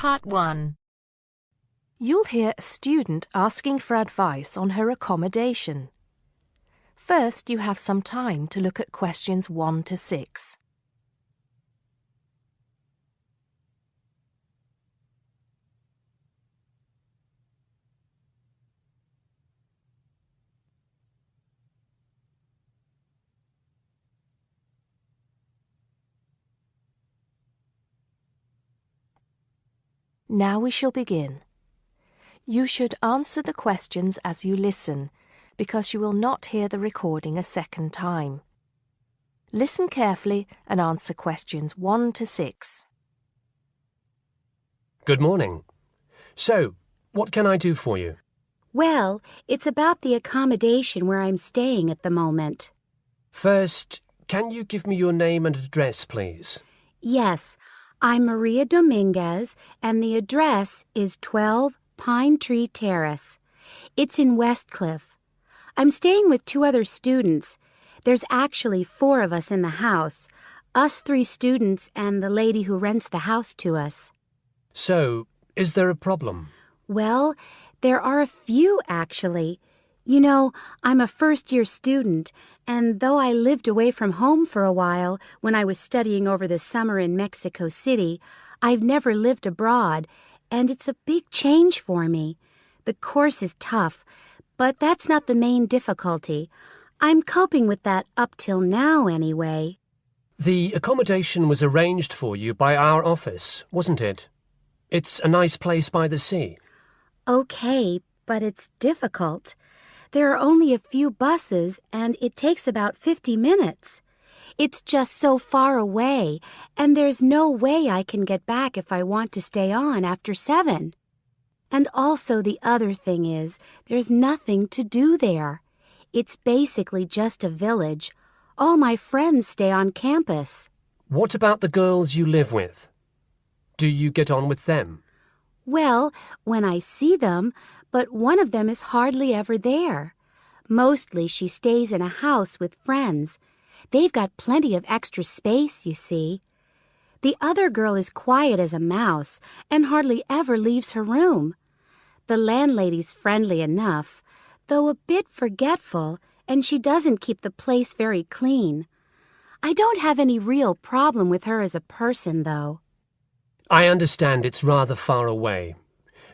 Part 1. You'll hear a student asking for advice on her accommodation. First, you have some time to look at questions 1 to 6. Now we shall begin. You should answer the questions as you listen, because you will not hear the recording a second time. Listen carefully and answer questions 1 to 6. Good morning. So, what can I do for you? Well, it's about the accommodation where I'm staying at the moment. First, can you give me your name and address, please? Yes, I'm Maria Dominguez, and the address is 12 Pine Tree Terrace. It's in Westcliff. I'm staying with 2 other students. There's actually 4 of us in the house, us 3 students and the lady who rents the house to us. So, is there a problem? Well, there are a few, actually. You know, I'm a first-year student, and though I lived away from home for a while when I was studying over the summer in Mexico City, I've never lived abroad, and it's a big change for me. The course is tough, but that's not the main difficulty. I'm coping with that up till now, anyway. The accommodation was arranged for you by our office, wasn't it? It's a nice place by the sea. Okay, but it's difficult. There are only a few buses, and it takes about 50 minutes. It's just so far away, and there's no way I can get back if I want to stay on after 7. And also the other thing is, there's nothing to do there. It's basically just a village. All my friends stay on campus. What about the girls you live with? Do you get on with them? Well, when I see them, but one of them is hardly ever there. Mostly she stays in a house with friends. They've got plenty of extra space, you see. The other girl is quiet as a mouse and hardly ever leaves her room. The landlady's friendly enough, though a bit forgetful, and she doesn't keep the place very clean. I don't have any real problem with her as a person, though. I understand it's rather far away,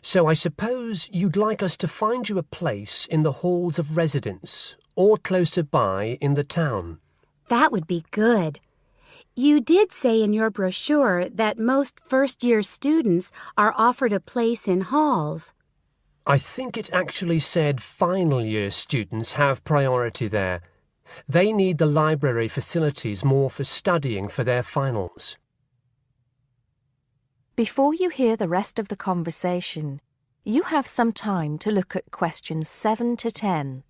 so I suppose you'd like us to find you a place in the halls of residence or closer by in the town. That would be good. You did say in your brochure that most first-year students are offered a place in halls. I think it actually said final-year students have priority there. They need the library facilities more for studying for their finals. Before you hear the rest of the conversation, you have some time to look at questions 7 to 10.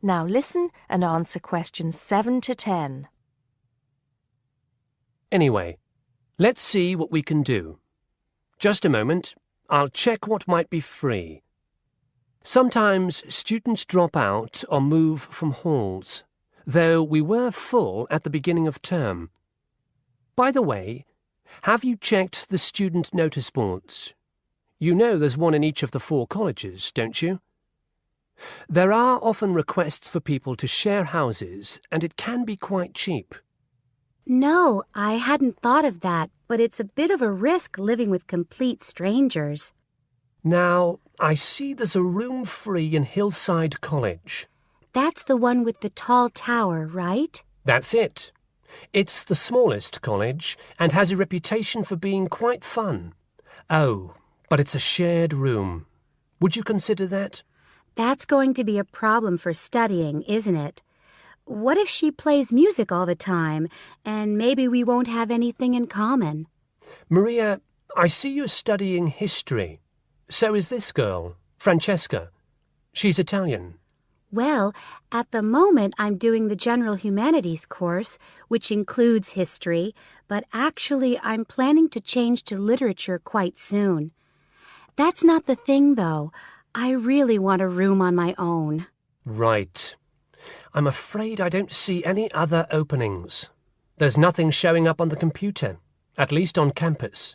Now listen and answer questions 7 to 10. Anyway, let's see what we can do. Just a moment, I'll check what might be free. Sometimes students drop out or move from halls, though we were full at the beginning of term. By the way, have you checked the student notice boards? You know there's one in each of the 4 colleges, don't you? There are often requests for people to share houses, and it can be quite cheap. No, I hadn't thought of that, but it's a bit of a risk living with complete strangers. Now, I see there's a room free in Hillside College. That's the one with the tall tower, right? That's it. It's the smallest college and has a reputation for being quite fun. Oh, but it's a shared room. Would you consider that? That's going to be a problem for studying, isn't it? What if she plays music all the time, and maybe we won't have anything in common? Maria, I see you're studying history. So is this girl, Francesca. She's Italian. Well, at the moment I'm doing the General Humanities course, which includes history, but actually I'm planning to change to literature quite soon. That's not the thing, though. I really want a room on my own. Right. I'm afraid I don't see any other openings. There's nothing showing up on the computer, at least on campus.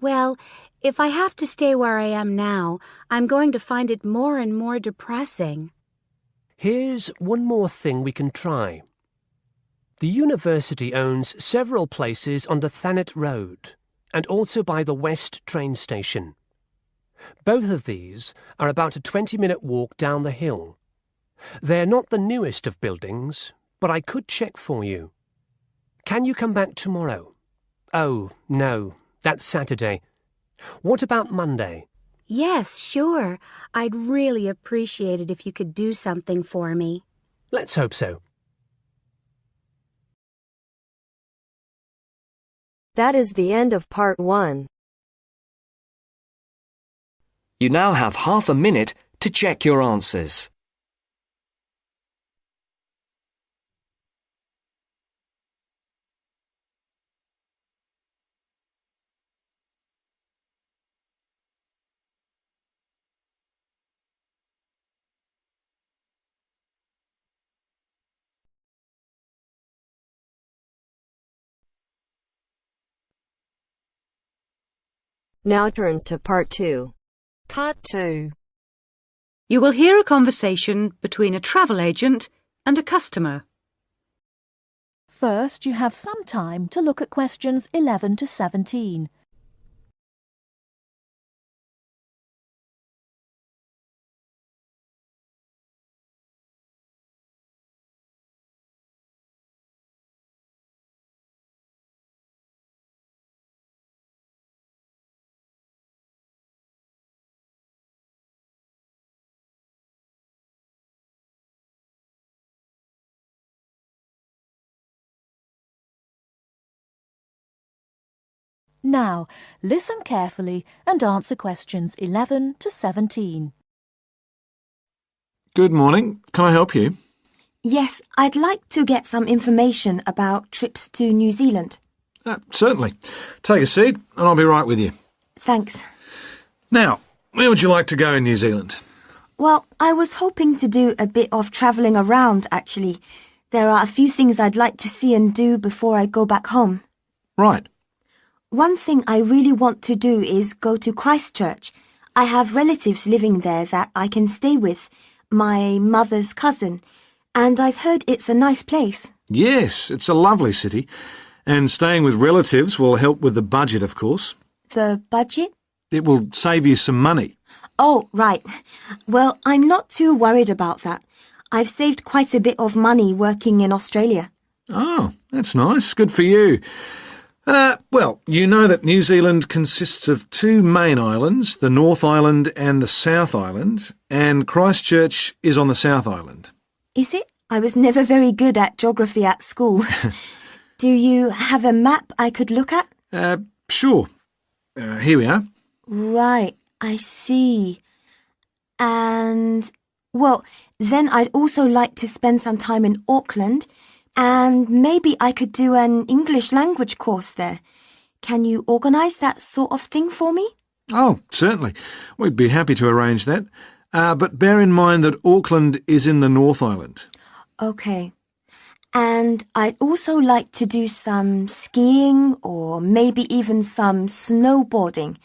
Well, if I have to stay where I am now, I'm going to find it more and more depressing. Here's one more thing we can try. The university owns several places on the Thanet Road and also by the West train station. Both of these are about a 20-minute walk down the hill. They're not the newest of buildings, but I could check for you. Can you come back tomorrow? Oh, no, that's Saturday. What about Monday? Yes, sure. I'd really appreciate it if you could do something for me. Let's hope so. That is the end of part 1. You now have half a minute to check your answers. Now turns to part 2. Part 2. You will hear a conversation between a travel agent and a customer. First, you have some time to look at questions 11 to 17. Now, listen carefully and answer questions 11 to 17. Good morning. Can I help you? Yes, I'd like to get some information about trips to New Zealand. Certainly. Take a seat and I'll be right with you. Thanks. Now, where would you like to go in New Zealand? Well, I was hoping to do a bit of travelling around, actually. There are a few things I'd like to see and do before I go back home. Right. One thing I really want to do is go to Christchurch. I have relatives living there that I can stay with, my mother's cousin, and I've heard it's a nice place. Yes, it's a lovely city. And staying with relatives will help with the budget, of course. The budget? It will save you some money. Oh, right. Well, I'm not too worried about that. I've saved quite a bit of money working in Australia. Oh, that's nice. Good for you. Well, you know that New Zealand consists of two main islands, the North Island and the South Island, and Christchurch is on the South Island. Is it? I was never very good at geography at school. Do you have a map I could look at? Sure. Here we are. Right, I see. And, well, then I'd also like to spend some time in Auckland, and maybe I could do an English language course there. Can you organise that sort of thing for me? Oh, certainly. We'd be happy to arrange that. But bear in mind that Auckland is in the North Island. OK. And I'd also like to do some skiing or maybe even some snowboarding.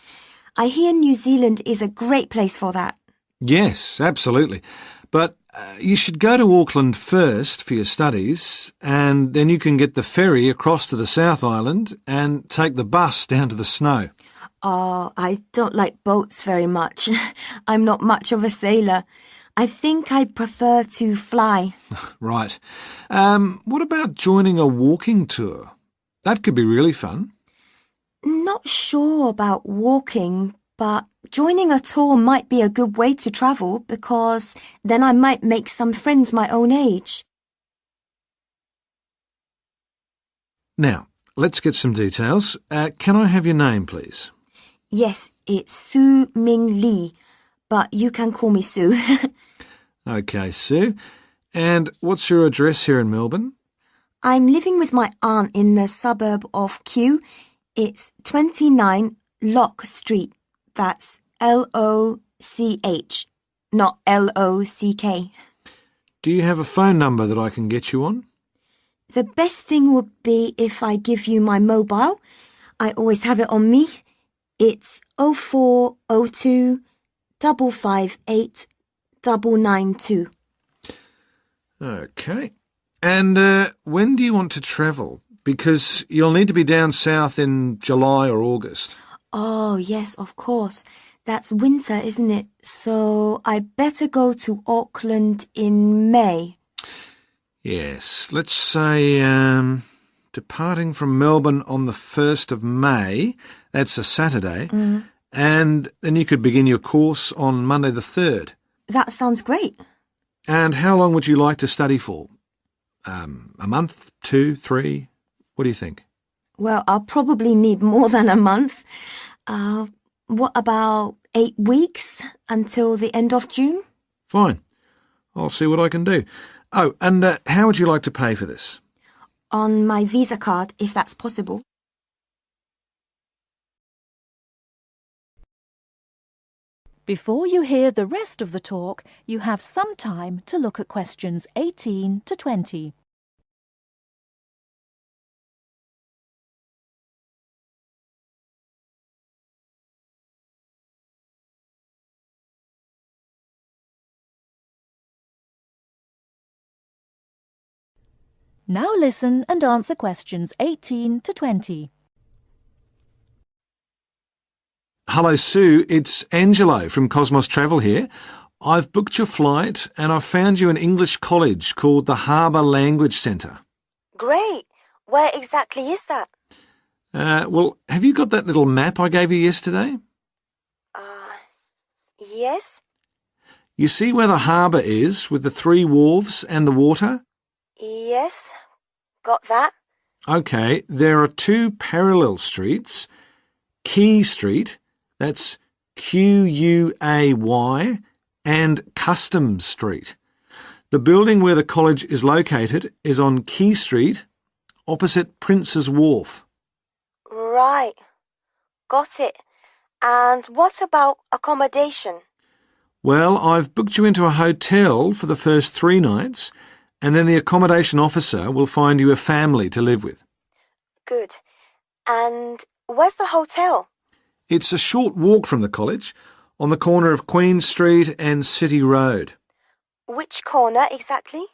I hear New Zealand is a great place for that. Yes, absolutely. But you should go to Auckland first for your studies, and then you can get the ferry across to the South Island and take the bus down to the snow. Oh, I don't like boats very much. I'm not much of a sailor. I think I'd prefer to fly. Right. What about joining a walking tour? That could be really fun. Not sure about walking, but joining a tour might be a good way to travel because then I might make some friends my own age. Now, let's get some details. Can I have your name, please? Yes, it's Su Ming Lee, but you can call me Sue. OK, Sue. And what's your address here in Melbourne? I'm living with my aunt in the suburb of Kew. It's 29 Lock Street. That's Loch, not Lock. Do you have a phone number that I can get you on? The best thing would be if I give you my mobile. I always have it on me. It's 0402 558 992. OK. And when do you want to travel? Because you'll need to be down south in July or August. Oh, yes, of course. That's winter, isn't it? So I better go to Auckland in May. Yes, let's say departing from Melbourne on the 1st of May, that's a Saturday, and then you could begin your course on Monday the 3rd. That sounds great. And how long would you like to study for? A month, 2, 3? What do you think? Well, I'll probably need more than a month. What about 8 weeks until the end of June? Fine. I'll see what I can do. Oh, and how would you like to pay for this? On my Visa card, if that's possible. Before you hear the rest of the talk, you have some time to look at questions 18 to 20. Now listen and answer questions 18 to 20. Hello, Sue. It's Angelo from Cosmos Travel here. I've booked your flight and I've found you an English college called the Harbour Language Centre. Great. Where exactly is that? Well, have you got that little map I gave you yesterday? Yes? You see where the harbour is with the 3 wharves and the water? Yes. Got that? OK, there are 2 parallel streets. Quay Street, that's Quay, and Customs Street. The building where the college is located is on Quay Street, opposite Prince's Wharf. Right. Got it. And what about accommodation? Well, I've booked you into a hotel for the first 3 nights, and then the accommodation officer will find you a family to live with. Good. And where's the hotel? It's a short walk from the college, on the corner of Queen Street and City Road. Which corner exactly?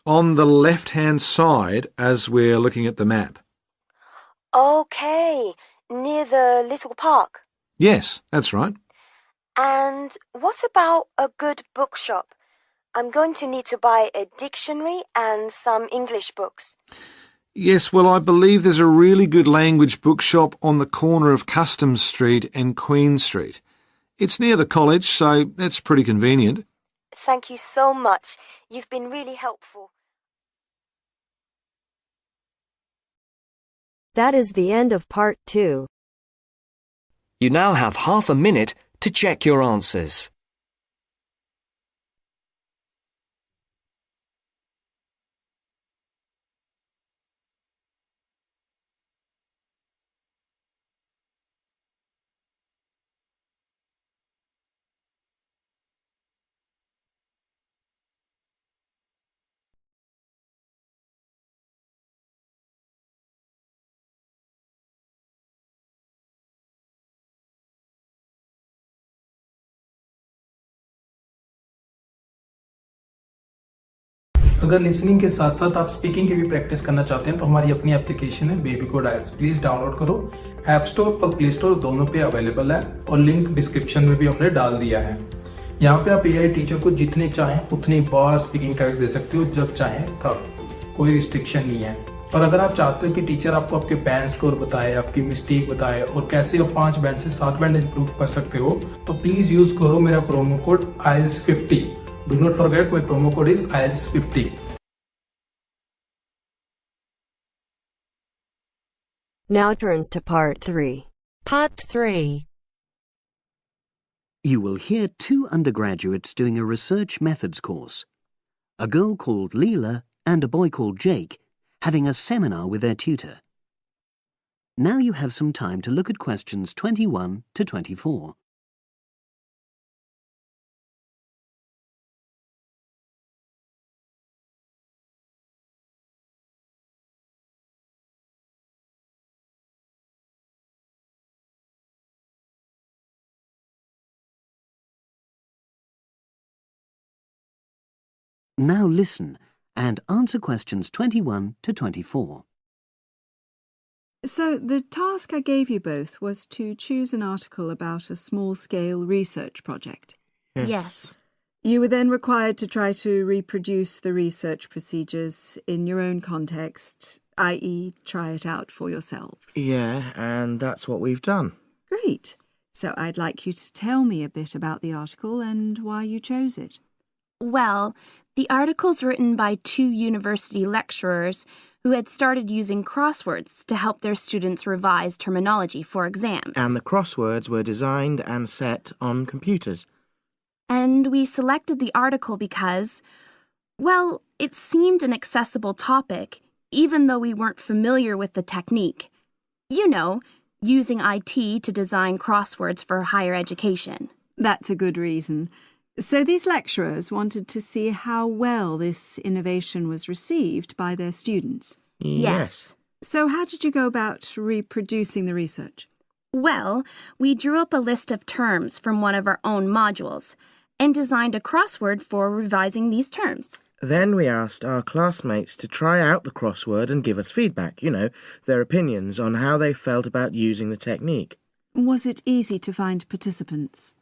On the left-hand side as we're looking at the map. OK, near the little park. Yes, that's right. And what about a good bookshop? I'm going to need to buy a dictionary and some English books. Yes, well, I believe there's a really good language bookshop on the corner of Customs Street and Queen Street. It's near the college, so that's pretty convenient. Thank you so much. You've been really helpful. That is the end of part 2. You now have half a minute to check your answers. अगर listening के साथ साथ आप speaking की भी practice करना चाहते हैं तो हमारी अपनी एप्लीकेशन है Baby code Isles, please download करो। ऐप स्टोर और प्ले स्टोर दोनों पे अवेलेबल है और लिंक डिस्क्रिप्शन में भी हमने डाल दिया है। यहाँ पे आप एआई टीचर को जितने चाहें उतनी बार स्पीकिंग टेस्ट दे सकते हो, जब चाहें तब, कोई रिस्ट्रिक्शन नहीं है। और अगर आप चाहते हो कि टीचर आपको आपके बैंड स्कोर बताए, आपकी मिस्टेक बताए और कैसे आप 5 बैंड से 7 बैंड इंप्रूव कर सकते हो, तो प्लीज यूज करो मेरा promo code IELTS50। Do not forget my promo code is IELTS50. Now turns to part 3. Part 3. You will hear two undergraduates doing a research methods course. A girl called Leela and a boy called Jake having a seminar with their tutor. Now you have some time to look at questions 21 to 24. Now listen and answer questions 21 to 24. So, the task I gave you both was to choose an article about a small-scale research project. Yes. You were then required to try to reproduce the research procedures in your own context, i.e. try it out for yourselves. Yeah, and that's what we've done. Great. So I'd like you to tell me a bit about the article and why you chose it. Well, the article's written by 2 university lecturers who had started using crosswords to help their students revise terminology for exams. And the crosswords were designed and set on computers. And we selected the article because, well, it seemed an accessible topic, even though we weren't familiar with the technique. You know, using IT to design crosswords for higher education. That's a good reason. So these lecturers wanted to see how well this innovation was received by their students. Yes. So how did you go about reproducing the research? Well, we drew up a list of terms from one of our own modules and designed a crossword for revising these terms. Then we asked our classmates to try out the crossword and give us feedback, their opinions on how they felt about using the technique. Was it easy to find participants?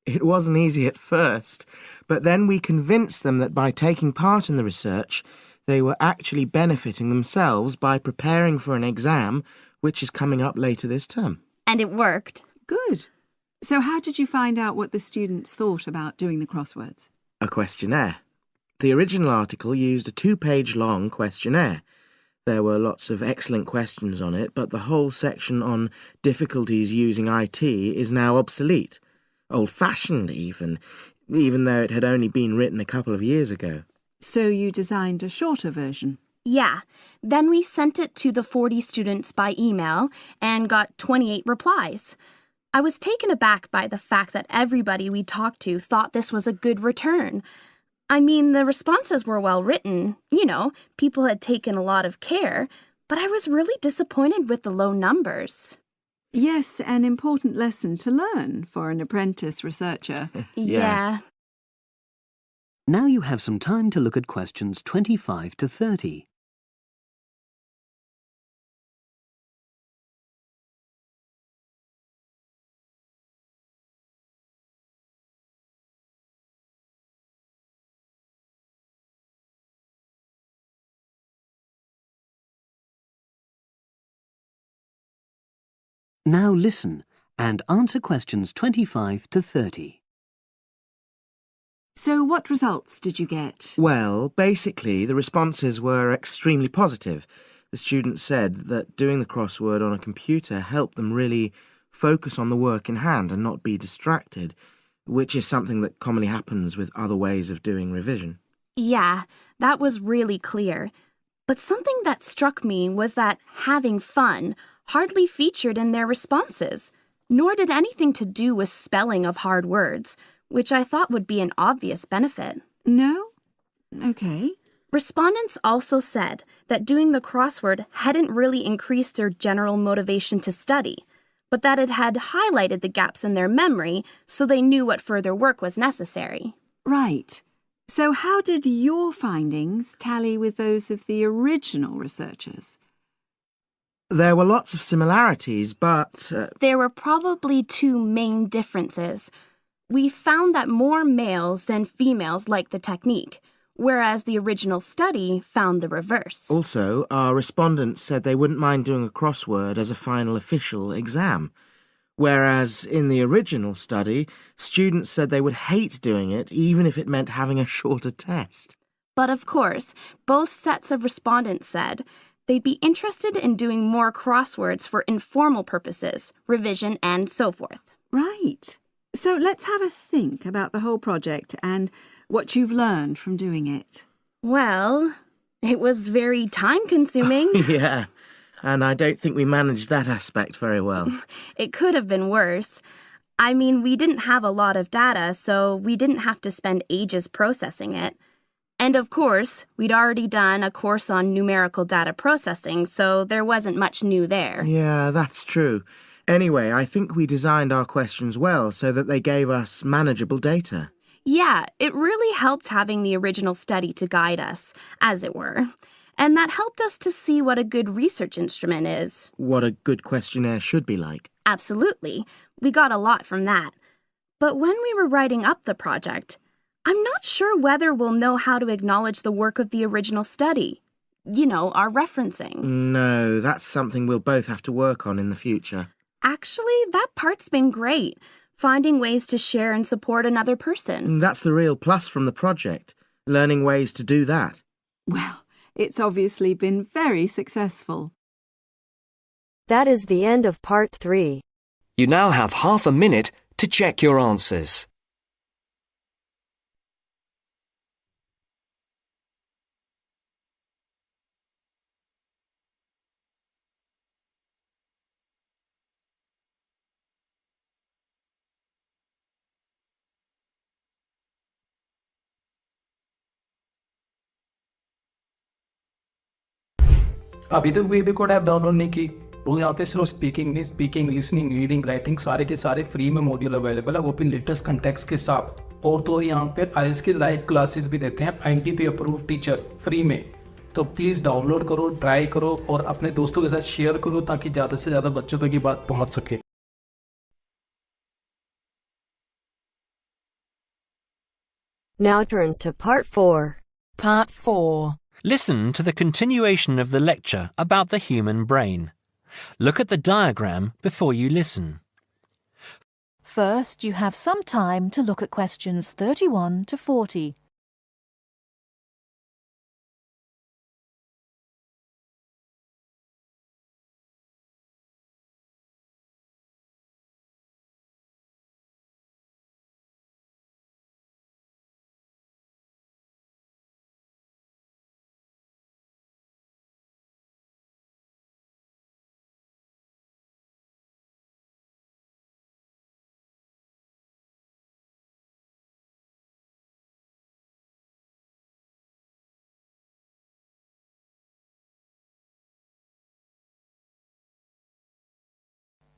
It wasn't easy at first, but then we convinced them that by taking part in the research, they were actually benefiting themselves by preparing for an exam which is coming up later this term. And it worked. Good. So how did you find out what the students thought about doing the crosswords? A questionnaire. The original article used a 2-page long questionnaire. There were lots of excellent questions on it, but the whole section on difficulties using IT is now obsolete. Old-fashioned even though it had only been written a couple of years ago. So you designed a shorter version? Yeah. Then we sent it to the 40 students by email and got 28 replies. I was taken aback by the fact that everybody we talked to thought this was a good return. I mean, the responses were well written. People had taken a lot of care, but I was really disappointed with the low numbers. Yes, an important lesson to learn for an apprentice researcher. Yeah. Now you have some time to look at questions 25 to 30. Now listen and answer questions 25 to 30. So what results did you get? Well, basically, the responses were extremely positive. The students said that doing the crossword on a computer helped them really focus on the work in hand and not be distracted, which is something that commonly happens with other ways of doing revision. Yeah, that was really clear. But something that struck me was that having fun hardly featured in their responses, nor did anything to do with spelling of hard words, which I thought would be an obvious benefit. No? Okay. Respondents also said that doing the crossword hadn't really increased their general motivation to study, but that it had highlighted the gaps in their memory so they knew what further work was necessary. Right. So how did your findings tally with those of the original researchers? There were lots of similarities, but... There were probably 2 main differences. We found that more males than females liked the technique, whereas the original study found the reverse. Also, our respondents said they wouldn't mind doing a crossword as a final official exam, whereas in the original study, students said they would hate doing it even if it meant having a shorter test. But of course, both sets of respondents said they'd be interested in doing more crosswords for informal purposes, revision, and so forth. Right. So let's have a think about the whole project and what you've learned from doing it. Well, it was very time-consuming. Yeah, and I don't think we managed that aspect very well. It could have been worse. I mean, we didn't have a lot of data, so we didn't have to spend ages processing it. And of course, we'd already done a course on numerical data processing, so there wasn't much new there. Yeah, that's true. Anyway, I think we designed our questions well so that they gave us manageable data. Yeah, it really helped having the original study to guide us, as it were. And that helped us to see what a good research instrument is. What a good questionnaire should be like. Absolutely. We got a lot from that. But when we were writing up the project, I'm not sure whether we'll know how to acknowledge the work of the original study. You know, our referencing. No, that's something we'll both have to work on in the future. Actually, that part's been great. Finding ways to share and support another person. That's the real plus from the project, learning ways to do that. Well, it's obviously been very successful. That is the end of part 3. You now have half a minute to check your answers. अभी तक baby code app download नहीं की वो यहाँ पे सिर्फ speaking listening reading writing सारे के सारे फ्री में मॉड्यूल अवेलेबल है, वो भी लेटेस्ट कंटेक्स्ट के साथ। और तो यहाँ पे आईएलटीएस की लाइव क्लासेस भी देते हैं INTP अप्रूव्ड टीचर फ्री में। तो प्लीज डाउनलोड करो, ट्राई करो और अपने दोस्तों के साथ शेयर करो ताकि ज्यादा से ज्यादा बच्चों तक ये बात पहुंच सके। Now turns to part 4. Part 4. Listen to the continuation of the lecture about the human brain. Look at the diagram before you listen. First, you have some time to look at questions 31 to 40.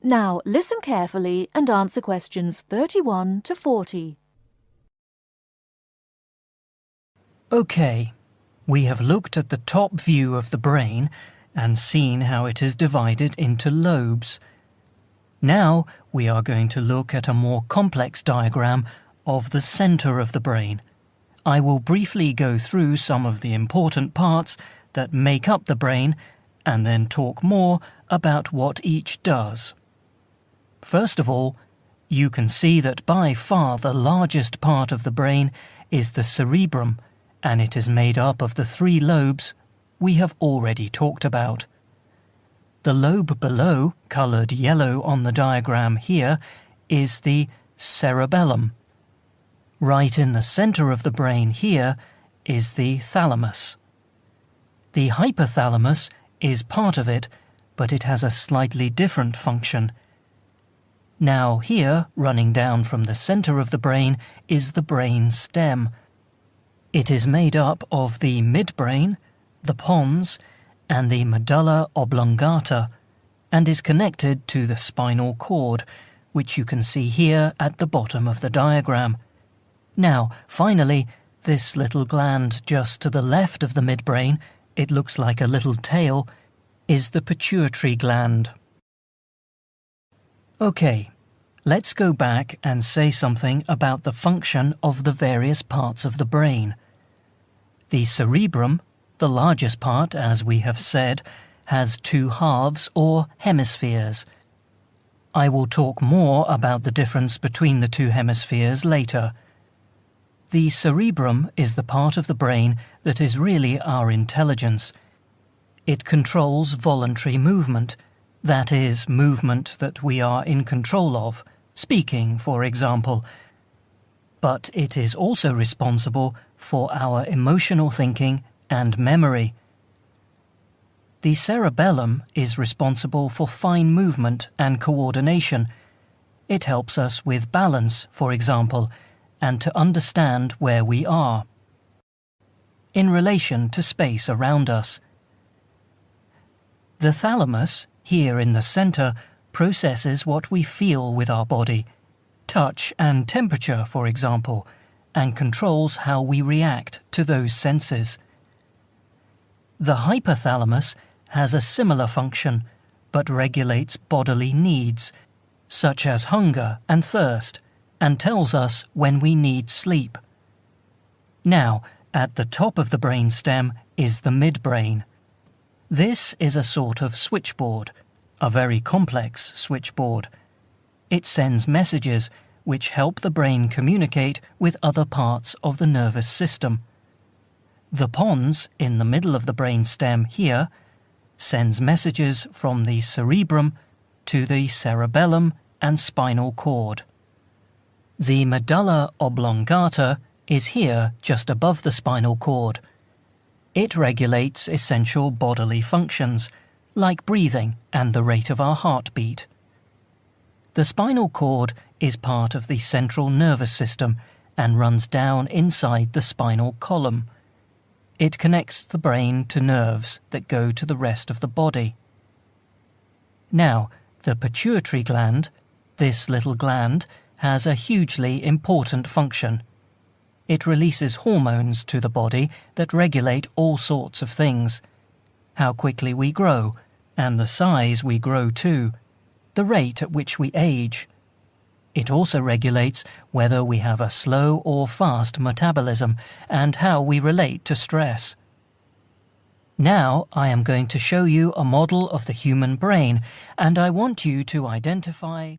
Now listen carefully and answer questions 31 to 40. OK, we have looked at the top view of the brain and seen how it is divided into lobes. Now we are going to look at a more complex diagram of the centre of the brain. I will briefly go through some of the important parts that make up the brain and then talk more about what each does. First of all, you can see that by far the largest part of the brain is the cerebrum, and it is made up of the 3 lobes we have already talked about. The lobe below, coloured yellow on the diagram here, is the cerebellum. Right in the centre of the brain here is the thalamus. The hypothalamus is part of it, but it has a slightly different function. Now here, running down from the centre of the brain, is the brain stem. It is made up of the midbrain, the pons, and the medulla oblongata, and is connected to the spinal cord, which you can see here at the bottom of the diagram. Now, finally, this little gland just to the left of the midbrain, it looks like a little tail, is the pituitary gland. OK, let's go back and say something about the function of the various parts of the brain. The cerebrum, the largest part, as we have said, has 2 halves or hemispheres. I will talk more about the difference between the 2 hemispheres later. The cerebrum is the part of the brain that is really our intelligence. It controls voluntary movement, that is, movement that we are in control of, speaking, for example. But it is also responsible for our emotional thinking and memory. The cerebellum is responsible for fine movement and coordination. It helps us with balance, for example, and to understand where we are in relation to space around us. The thalamus, here in the center, processes what we feel with our body, touch and temperature, for example, and controls how we react to those senses. The hypothalamus has a similar function, but regulates bodily needs, such as hunger and thirst, and tells us when we need sleep. Now, at the top of the brain stem is the midbrain. This is a sort of switchboard, a very complex switchboard. It sends messages which help the brain communicate with other parts of the nervous system. The pons in the middle of the brain stem here sends messages from the cerebrum to the cerebellum and spinal cord. The medulla oblongata is here just above the spinal cord. It regulates essential bodily functions, like breathing and the rate of our heartbeat. The spinal cord is part of the central nervous system and runs down inside the spinal column. It connects the brain to nerves that go to the rest of the body. Now, the pituitary gland, this little gland, has a hugely important function. It releases hormones to the body that regulate all sorts of things. How quickly we grow, and the size we grow to, the rate at which we age. It also regulates whether we have a slow or fast metabolism and how we relate to stress. Now I am going to show you a model of the human brain, and I want you to identify...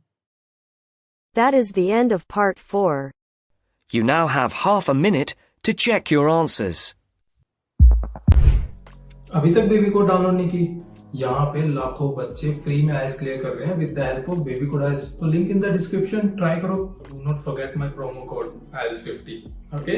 That is the end of part 4. You now have half a minute to check your answers. अभी तक baby code download नहीं की? यहाँ पे लाखों बच्चे free में आइल्स clear कर रहे हैं with the help of baby code IELTS. तो link in the description. Try करो. Do not forget my promo code IELTS50. Okay.